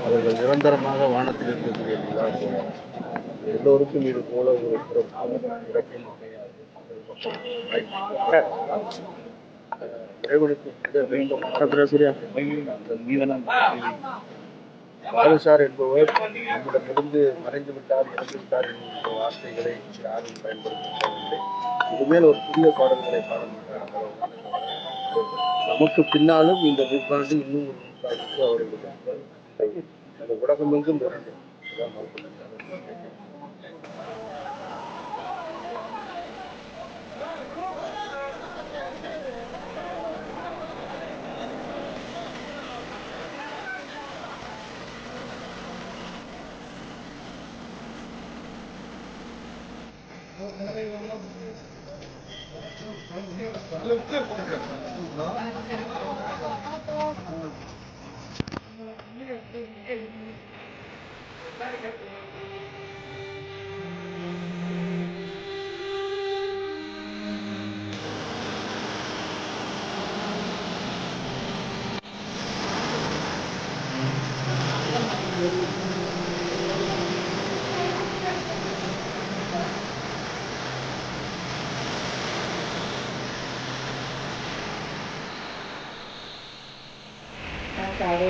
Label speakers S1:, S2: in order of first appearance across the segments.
S1: அவர்கள் நிரந்தரமாக வானத்தில் இருக்கக்கூடிய நிலா எல்லோருக்கும் இது போல ஒரு இறக்கம் பாதுஷார் என்பவர் நம்மிடமிருந்து மறைந்து விட்டார், இறந்து விட்டார் என்ற வார்த்தைகளை யாரும் பயன்படுத்தவில்லை. இதுமேல் ஒரு புதிய பாடல்களை பாடல்கள் நமக்கு பின்னாலும் இந்த நூற்றாண்டு இன்னும் ஒரு நூற்றாண்டுக்கு அவர்களுக்கு அந்த உலகமெங்கும் நிறைந்தது.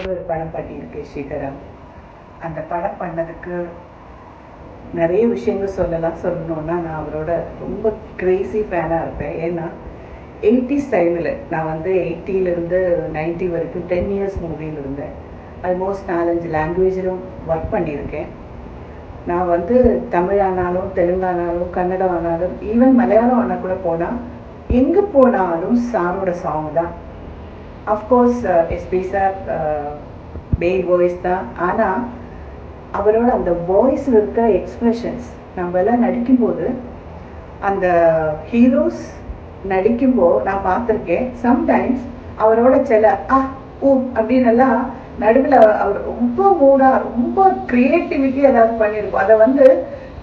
S2: ஒரு படம் பண்ணியிருக்கேன் ஸ்ரீதரன். அந்த படம் பண்ணதுக்கு நிறைய விஷயங்கள் சொல்லணும்னா நான் அவரோட ரொம்ப கிரேசி ஃபேனாக இருப்பேன். ஏன்னா 80s டைமில் நான் வந்து 80லேருந்து 90 வரைக்கும் 10 இயர்ஸ் மூவியில் இருந்தேன். ஆல்மோஸ்ட் 4-5 லாங்குவேஜிலும் ஒர்க் பண்ணியிருக்கேன். நான் வந்து தமிழ் ஆனாலும் தெலுங்கானாலும் கன்னடம் ஆனாலும் ஈவன் மலையாளம் ஆனால் கூட போனால் எங்கே போனாலும் சாரோட சாங் தான். அஃப்கோர்ஸ் எஸ்பி சார் பேய் வாய்ஸ் தான். ஆனால் அவரோட அந்த வாய்ஸில் இருக்கிற எக்ஸ்ப்ரெஷன்ஸ் நம்ம எல்லாம் நடிக்கும்போது அந்த ஹீரோஸ் நடிக்கும்போது நான் பார்த்துருக்கேன். சம்டைம்ஸ் அவரோட சில அப்படின்னு எல்லாம் நடுவில் அவர் ரொம்ப மூடாக ரொம்ப க்ரியேட்டிவிட்டி ஏதாவது பண்ணியிருக்கோம். அதை வந்து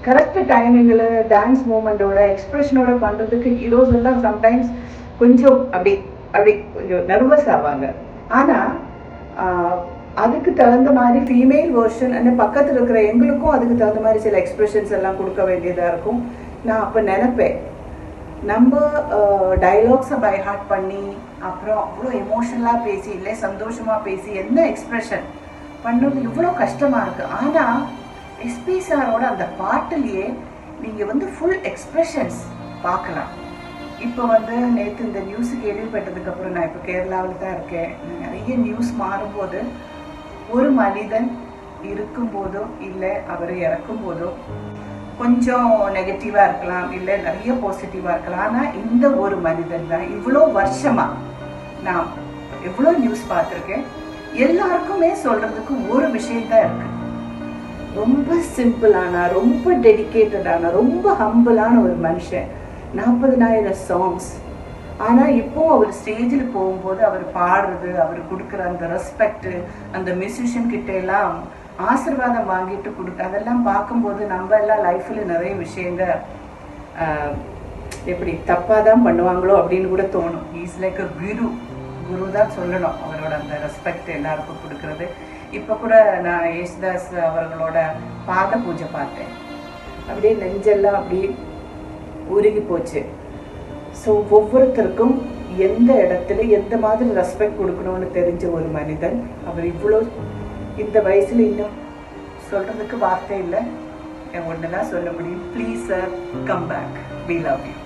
S2: கரெக்ட் டைமிங்கில் டான்ஸ் மூமெண்ட்டோட எக்ஸ்ப்ரெஷனோட பண்ணுறதுக்கு ஹீரோஸ் எல்லாம் சம்டைம்ஸ் கொஞ்சம் அப்படி கொஞ்சம் நர்வஸ் ஆவாங்க. ஆனால் அதுக்கு தகுந்த மாதிரி ஃபீமேல் வேர்ஷன் அந்த பக்கத்தில் இருக்கிற எங்களுக்கும் அதுக்கு தகுந்த மாதிரி சில எக்ஸ்ப்ரெஷன்ஸ் எல்லாம் கொடுக்க வேண்டியதாக இருக்கும். நான் அப்போ நினைப்பேன், நம்ம டைலாக்ஸை பை ஹார்ட் பண்ணி அப்புறம் அவ்வளோ எமோஷனலாக பேசி இல்லை சந்தோஷமாக பேசி என்ன எக்ஸ்ப்ரெஷன் பண்ணுறது இவ்வளோ கஷ்டமாக இருக்குது. ஆனால் எஸ்பி சாரோட அந்த பாட்டிலேயே நீங்கள் வந்து ஃபுல் எக்ஸ்ப்ரெஷன்ஸ் பார்க்கலாம். இப்போ வந்து நேற்று இந்த நியூஸு கேள்விப்பட்டதுக்கப்புறம் நான் இப்போ கேரளாவில் தான் இருக்கேன். நிறைய நியூஸ் மாறும்போது ஒரு மனிதன் இருக்கும்போதோ இல்லை அவர் இறக்கும் போதோ கொஞ்சம் நெகட்டிவாக இருக்கலாம், இல்லை நிறைய பாசிட்டிவாக இருக்கலாம். ஆனால் இந்த ஒரு மனிதன் தான் இவ்வளோ வருஷமாக நான் எவ்வளோ நியூஸ் பார்த்துருக்கேன். எல்லாருக்குமே சொல்கிறதுக்கு ஒரு விஷயந்தான் இருக்குது. ரொம்ப சிம்பிளான, ரொம்ப டெடிக்கேட்டடான, ரொம்ப ஹம்பிளான ஒரு மனுஷன். 40,000 சாங்ஸ். ஆனால் இப்போ அவர் ஸ்டேஜில் போகும்போது அவர் பாடுறது, அவர் கொடுக்குற அந்த ரெஸ்பெக்டு, அந்த மியூசிஷியன் கிட்ட எல்லாம் ஆசீர்வாதம் வாங்கிட்டு அதெல்லாம் பார்க்கும்போது நம்ம எல்லாம் லைஃப்பில் நிறைய விஷயங்கள் எப்படி தப்பாக தான் பண்ணுவாங்களோ அப்படின்னு கூட தோணும். இஸ் லைக் அ குரு தான் சொல்லணும். அவரோட அந்த ரெஸ்பெக்ட் எல்லாருக்கும் கொடுக்கறது. இப்போ கூட நான் யேசுதாஸ் அவர்களோட பாத பூஜை பார்த்தேன். அப்படியே நெஞ்செல்லாம் அப்படியே உருகி போச்சு. ஸோ ஒவ்வொருத்தருக்கும் எந்த இடத்துல எந்த மாதிரி ரெஸ்பெக்ட் கொடுக்கணும்னு தெரிஞ்ச ஒரு மனிதன். அவர் இவ்வளோ இந்த வயசில் இன்னும் சொல்கிறதுக்கு வார்த்தை இல்லை. ஒன்று தான் சொல்ல முடியும். Please sir, come back, we love you.